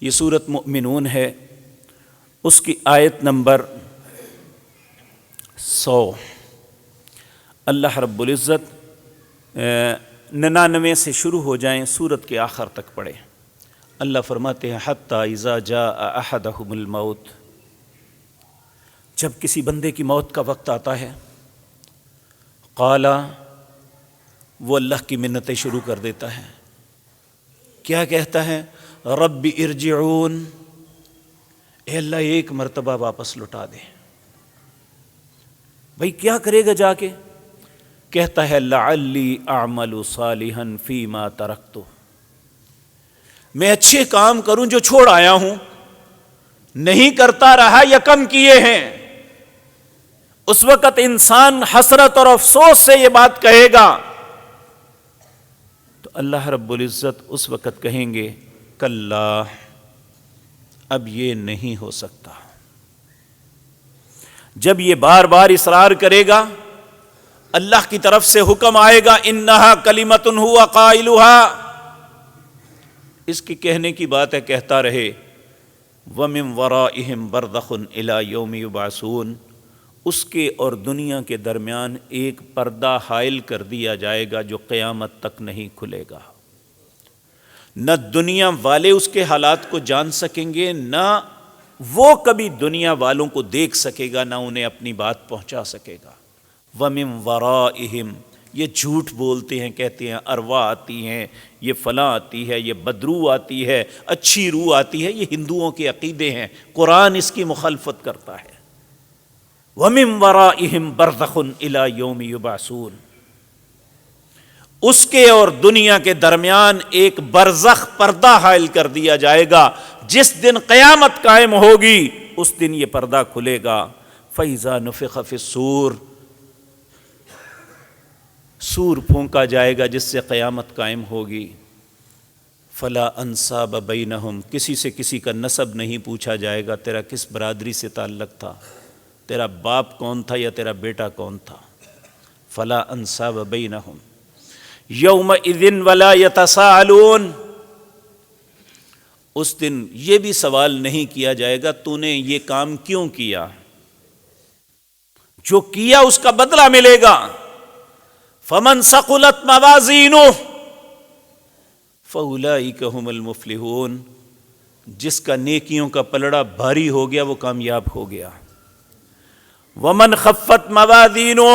یہ سورۃ مؤمنون ہے، اس کی آیت نمبر 100۔ اللہ رب العزت 99 سے شروع ہو جائیں، سورت کے آخر تک پڑھیں۔ اللہ فرماتے ہیں حتی اذا جاء احدہم الموت، جب کسی بندے کی موت کا وقت آتا ہے، قال، وہ اللہ کی منتیں شروع کر دیتا ہے. کیا کہتا ہے؟ رب ارجعون، اے اللہ ایک مرتبہ واپس لوٹا دے. بھئی کیا کرے گا جا کے؟ کہتا ہے لعلی اعمل صالحا فیما ترکت، میں اچھے کام کروں جو چھوڑ آیا ہوں. نہیں کرتا رہا یا کم کیے ہیں. اس وقت انسان حسرت اور افسوس سے یہ بات کہے گا تو اللہ رب العزت اس وقت کہیں گے کلا، اب یہ نہیں ہو سکتا. جب یہ بار بار اصرار کرے گا، اللہ کی طرف سے حکم آئے گا انہا کلمۃ ہوا قائلھا، اس کی کہنے کی بات ہے، کہتا رہے. وَمِن وَرَائِهِمْ بَرْزَخٌ إِلَى يَوْمِ يُبْعَثُونَ، اس کے اور دنیا کے درمیان ایک پردہ حائل کر دیا جائے گا جو قیامت تک نہیں کھلے گا. نہ دنیا والے اس کے حالات کو جان سکیں گے، نہ وہ کبھی دنیا والوں کو دیکھ سکے گا، نہ انہیں اپنی بات پہنچا سکے گا. وَمِن وَرَائِهِمْ، یہ جھوٹ بولتے ہیں، کہتے ہیں ارواح آتی ہیں، یہ فلاں آتی ہے، یہ بدروح آتی ہے، اچھی روح آتی ہے. یہ ہندوؤں کے عقیدے ہیں، قرآن اس کی مخالفت کرتا ہے. وَمِن وَرَائِهِمْ بَرْزَخٌ إِلَى يَوْمِ يُبْعَثُونَ، اس کے اور دنیا کے درمیان ایک برزخ پردہ حائل کر دیا جائے گا. جس دن قیامت قائم ہوگی اس دن یہ پردہ کھلے گا. فَإِذَا نُفِخَ فِي الصُّورِ، سور پھونکا جائے گا جس سے قیامت قائم ہوگی. فلا انصاب بینہم، کسی سے کسی کا نسب نہیں پوچھا جائے گا، تیرا کس برادری سے تعلق تھا، تیرا باپ کون تھا یا تیرا بیٹا کون تھا. فلا انصاب بینہم یومئذ ولا یتساءلون، اس دن یہ بھی سوال نہیں کیا جائے گا تو نے یہ کام کیوں کیا، جو کیا اس کا بدلہ ملے گا. فمن ثقلت موازینہ فاولئک هم المفلحون، جس کا نیکیوں کا پلڑا بھاری ہو گیا وہ کامیاب ہو گیا. ومن خفت موازینہ،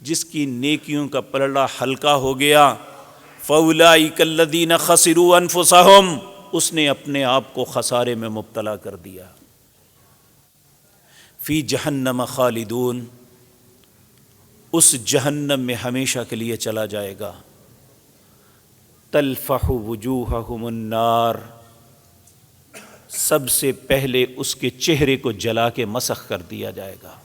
جس کی نیکیوں کا پلڑا ہلکا ہو گیا، فاولئک الذین خسروا انفسہم، اس نے اپنے آپ کو خسارے میں مبتلا کر دیا. فی جہنم خالدون، اس جہنم میں ہمیشہ کے لیے چلا جائے گا. تلفح وجوہہم النار، سب سے پہلے اس کے چہرے کو جلا کے مسخ کر دیا جائے گا.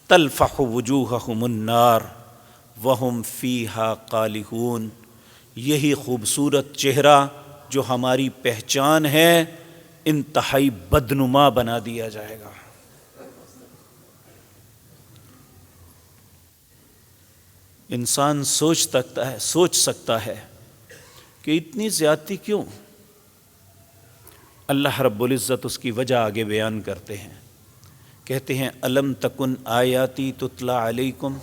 تلفح وجوہہم النار وہم فیہا قالحون، یہی خوبصورت چہرہ جو ہماری پہچان ہے انتہائی بدنما بنا دیا جائے گا. انسان سوچ سکتا ہے کہ اتنی زیادتی کیوں؟ اللہ رب العزت اس کی وجہ آگے بیان کرتے ہیں. کہتے ہیں الم تکن آیاتی تتلی علیکم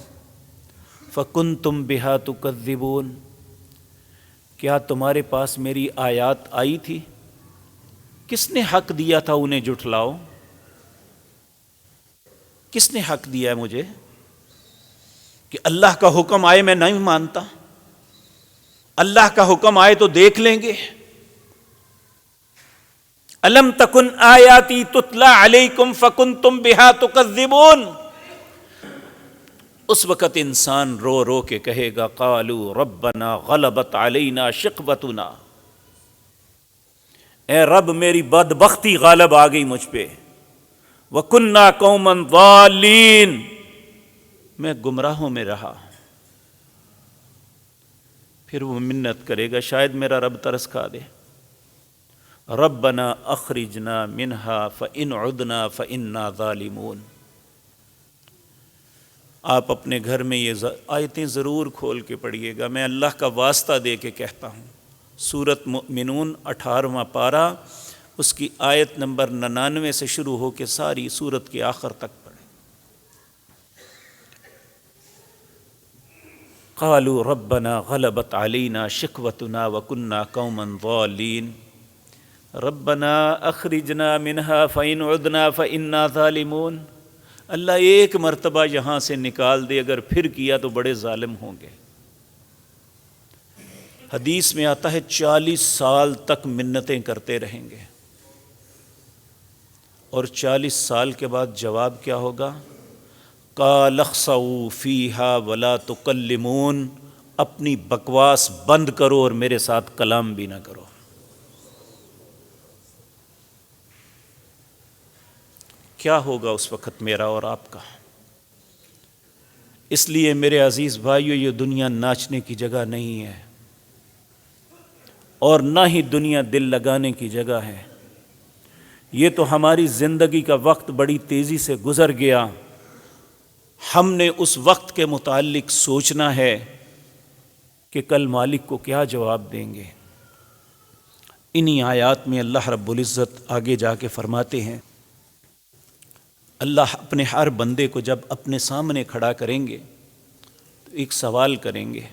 فکنتم بہا تکذبون، کیا تمہارے پاس میری آیات آئی تھی؟ کس نے حق دیا تھا انہیں جھٹلاؤ؟ کس نے حق دیا ہے مجھے کہ اللہ کا حکم آئے میں نہیں مانتا، اللہ کا حکم آئے تو دیکھ لیں گے. الم تکن آیاتی تتلی علیکم فکنتم بہا تکذبون، اس وقت انسان رو رو کے کہے گا قالوا ربنا غلبت علینا شقوتنا، اے رب میری بدبختی غالب آ گئی مجھ پہ. وَكُنَّا قَوْمًا ضَالِّينَ، میں گمراہوں میں رہا. پھر وہ منت کرے گا شاید میرا رب ترس کھا دے. ربنا اخرجنا منہا فإن عدنا فإنا ظالمون. آپ اپنے گھر میں یہ آیتیں ضرور کھول کے پڑھیے گا، میں اللہ کا واسطہ دے کے کہتا ہوں. سورۃ مؤمنون 18واں پارہ، اس کی آیت نمبر 99 سے شروع ہو کے ساری سورت کے آخر تک پڑھیں. قالوا ربنا غلبت علینا شقوتنا وکنا قوما ضالین ربنا اخرجنا منها فإن عدنا فإنا ظالمون اللہ ایک مرتبہ یہاں سے نکال دے، اگر پھر کیا تو بڑے ظالم ہوں گے۔ حدیث میں آتا ہے 40 سال تک منتیں کرتے رہیں گے، اور 40 سال کے بعد جواب کیا ہوگا؟ قال اخسؤوا فیہا ولا تکلمون، اپنی بکواس بند کرو اور میرے ساتھ کلام بھی نہ کرو۔ کیا ہوگا اس وقت میرا اور آپ کا؟ اس لیے میرے عزیز بھائیو، یہ دنیا ناچنے کی جگہ نہیں ہے، اور نہ ہی دنیا دل لگانے کی جگہ ہے۔ یہ تو ہماری زندگی کا وقت بڑی تیزی سے گزر گیا، ہم نے اس وقت کے متعلق سوچنا ہے کہ کل مالک کو کیا جواب دیں گے۔ انہی آیات میں اللہ رب العزت آگے جا کے فرماتے ہیں، اللہ اپنے ہر بندے کو جب اپنے سامنے کھڑا کریں گے تو ایک سوال کریں گے،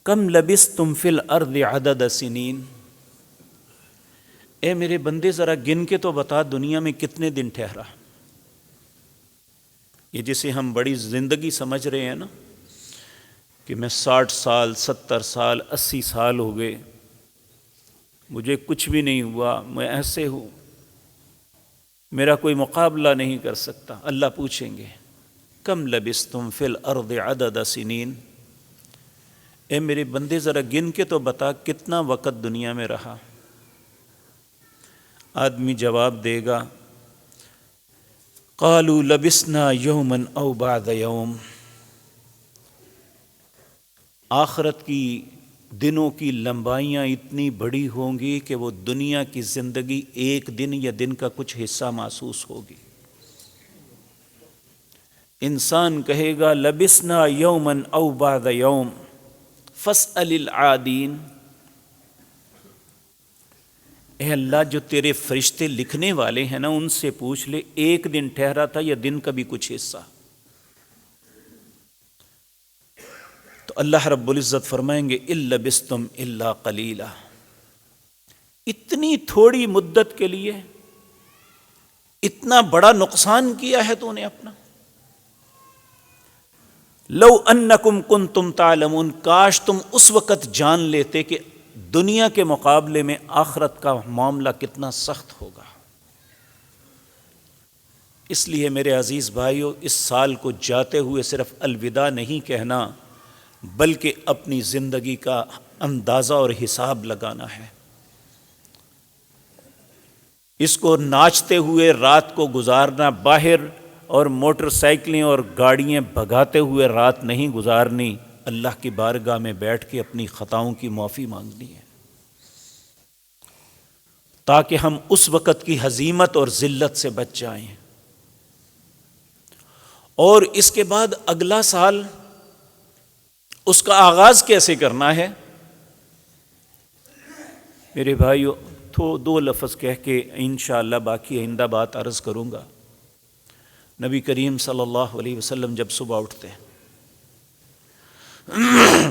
کم لبثتم فی الارض عدد سنین، اے میرے بندے ذرا گن کے تو بتا دنیا میں کتنے دن ٹھہرا۔ یہ جسے ہم بڑی زندگی سمجھ رہے ہیں نا، کہ میں 60 سال 70 سال 80 سال ہو گئے، مجھے کچھ بھی نہیں ہوا، میں ایسے ہوں، میرا کوئی مقابلہ نہیں کر سکتا۔ اللہ پوچھیں گے کم لبثتم فی الارض عدد سنین، اے میرے بندے ذرا گن کے تو بتا کتنا وقت دنیا میں رہا۔ آدمی جواب دے گا، قالوا لبثنا یوما او بعد یوم، آخرت کی دنوں کی لمبائیاں اتنی بڑی ہوں گی کہ وہ دنیا کی زندگی ایک دن یا دن کا کچھ حصہ محسوس ہوگی۔ انسان کہے گا لبثنا یوما او بعد یوم فاسأل العادین، اے اللہ جو تیرے فرشتے لکھنے والے ہیں نا، ان سے پوچھ لے ایک دن ٹھہرا تھا یا دن کا بھی کچھ حصہ۔ تو اللہ رب العزت فرمائیں گے اِن لبثتم الا قلیلا، اتنی تھوڑی مدت کے لیے اتنا بڑا نقصان کیا ہے تو نے اپنا۔ لو انکم کنتم تعلمون، کاش تم اس وقت جان لیتے کہ دنیا کے مقابلے میں آخرت کا معاملہ کتنا سخت ہوگا۔ اس لیے میرے عزیز بھائیو، اس سال کو جاتے ہوئے صرف الوداع نہیں کہنا، بلکہ اپنی زندگی کا اندازہ اور حساب لگانا ہے۔ اس کو ناچتے ہوئے رات کو گزارنا، باہر اور موٹر سائیکلیں اور گاڑیاں بھگاتے ہوئے رات نہیں گزارنی، اللہ کی بارگاہ میں بیٹھ کے اپنی خطاؤں کی معافی مانگنی ہے، تاکہ ہم اس وقت کی ہزیمت اور ذلت سے بچ جائیں۔ اور اس کے بعد اگلا سال، اس کا آغاز کیسے کرنا ہے؟ میرے بھائیو، تو 2 لفظ کہہ کے انشاءاللہ باقی آئندہ بات عرض کروں گا۔ نبی کریم صلی اللہ علیہ وسلم جب صبح اٹھتے ہیں،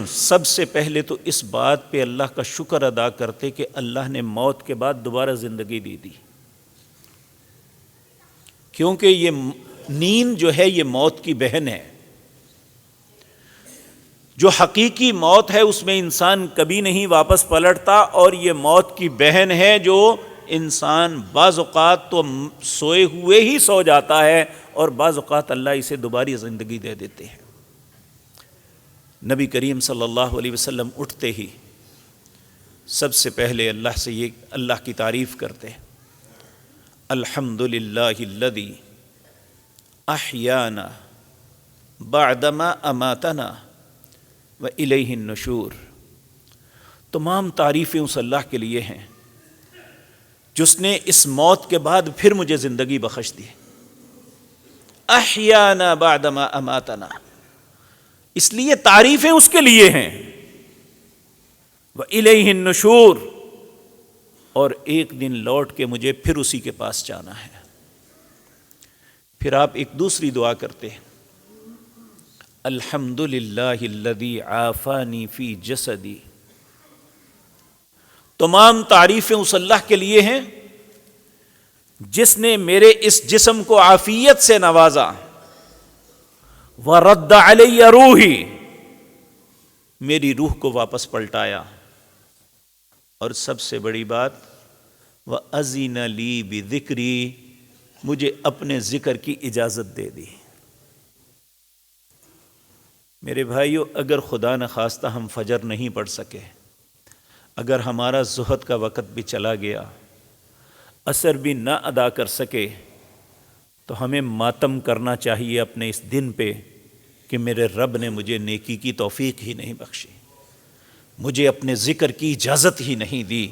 سب سے پہلے تو اس بات پہ اللہ کا شکر ادا کرتے کہ اللہ نے موت کے بعد دوبارہ زندگی دی، کیونکہ یہ نیند جو ہے یہ موت کی بہن ہے۔ جو حقیقی موت ہے اس میں انسان کبھی نہیں واپس پلٹتا، اور یہ موت کی بہن ہے جو انسان بعض اوقات تو سوئے ہوئے ہی سو جاتا ہے، اور بعض اوقات اللہ اسے دوباری زندگی دے دیتے ہیں۔ نبی کریم صلی اللہ علیہ وسلم اٹھتے ہی سب سے پہلے اللہ سے یہ اللہ کی تعریف کرتے ہیں، الحمدللہ الذی احیانا بعدما اماتنا والیہ النشور۔ تمام تعریفیں اس اللہ کے لیے ہیں جس نے اس موت کے بعد پھر مجھے زندگی بخش دی۔ احیانا بعدما اماتنا، اس لیے تعریفیں اس کے لیے ہیں۔ وَإِلَيْهِ النُّشُورُ، اور ایک دن لوٹ کے مجھے پھر اسی کے پاس جانا ہے۔ پھر آپ ایک دوسری دعا کرتے ہیں، الحمدللہ الذی عافانی فی جسدی۔ تمام تعریفیں اس اللہ کے لیے ہیں جس نے میرے اس جسم کو عافیت سے نوازا، وَرَدَّ عَلَيَّ روحی، میری روح کو واپس پلٹایا، اور سب سے بڑی بات وَأَذِنَ لِي بِذِكْرِي، مجھے اپنے ذکر کی اجازت دے دی۔ میرے بھائیو، اگر خدا نخواستہ ہم فجر نہیں پڑھ سکے، اگر ہمارا ظہر کا وقت بھی چلا گیا، عصر بھی نہ ادا کر سکے، تو ہمیں ماتم کرنا چاہیے اپنے اس دن پہ کہ میرے رب نے مجھے نیکی کی توفیق ہی نہیں بخشی، مجھے اپنے ذکر کی اجازت ہی نہیں دی،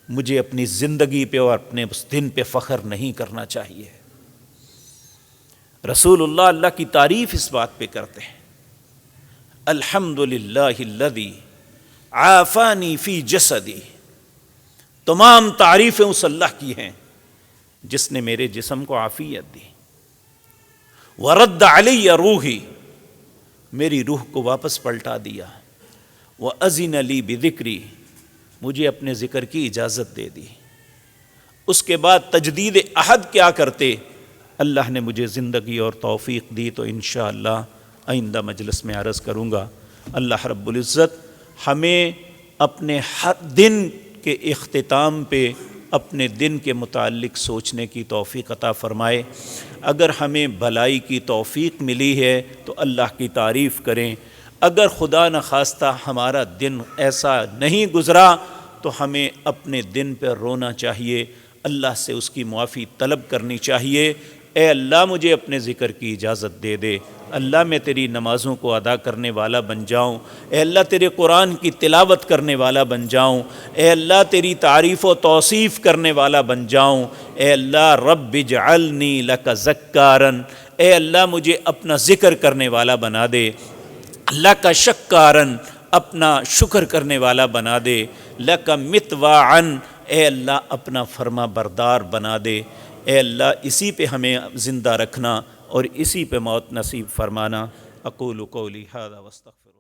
مجھے اپنی زندگی پہ اور اپنے اس دن پہ فخر نہیں کرنا چاہیے۔ رسول اللہ کی تعریف اس بات پہ کرتے ہیں، الحمدللہ الذی عافانی فی جسدی، تمام تعریفیں اس اللہ کی ہیں جس نے میرے جسم کو عافیت دی، ورد علی روحی، میری روح کو واپس پلٹا دیا، وَأَذِنَ لِي بِذِكْرِي، مجھے اپنے ذکر کی اجازت دے دی۔ اس کے بعد تجدید عہد کیا کرتے، اللہ نے مجھے زندگی اور توفیق دی، تو انشاءاللہ آئندہ مجلس میں عرض کروں گا۔ اللہ رب العزت ہمیں اپنے ہر دن کے اختتام پہ اپنے دن کے متعلق سوچنے کی توفیق عطا فرمائے۔ اگر ہمیں بھلائی کی توفیق ملی ہے تو اللہ کی تعریف کریں، اگر خدا نخواستہ ہمارا دن ایسا نہیں گزرا تو ہمیں اپنے دن پہ رونا چاہیے، اللہ سے اس کی معافی طلب کرنی چاہیے۔ اے اللہ مجھے اپنے ذکر کی اجازت دے دے، اللہ میں تیری نمازوں کو ادا کرنے والا بن جاؤں، اے اللہ تیرے قرآن کی تلاوت کرنے والا بن جاؤں، اے اللہ تیری تعریف و توصیف کرنے والا بن جاؤں، اے اللہ رب اجعلنی لک ذکارن، اے اللہ مجھے اپنا ذکر کرنے والا بنا دے، لک شکارن، اپنا شکر کرنے والا بنا دے، لک مطواعن، اے اللہ اپنا فرما بردار بنا دے، اے اللہ اسی پہ ہمیں زندہ رکھنا اور اسی پہ موت نصیب فرمانا۔ اقول قولی ھذا واستغفر